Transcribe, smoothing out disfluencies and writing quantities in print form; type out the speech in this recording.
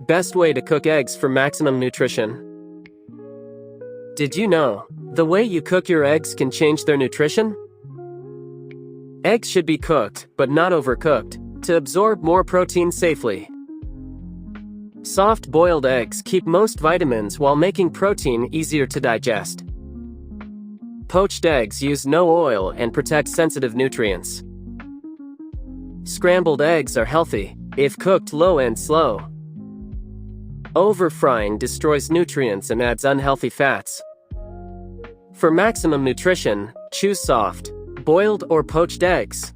Best way to cook eggs for maximum nutrition. Did you know, the way you cook your eggs can change their nutrition? Eggs should be cooked, but not overcooked, to absorb more protein safely. Soft boiled eggs keep most vitamins while making protein easier to digest. Poached eggs use no oil and protect sensitive nutrients. Scrambled eggs are healthy, if cooked low and slow. Over-frying destroys nutrients and adds unhealthy fats. For maximum nutrition, choose soft, boiled or poached eggs.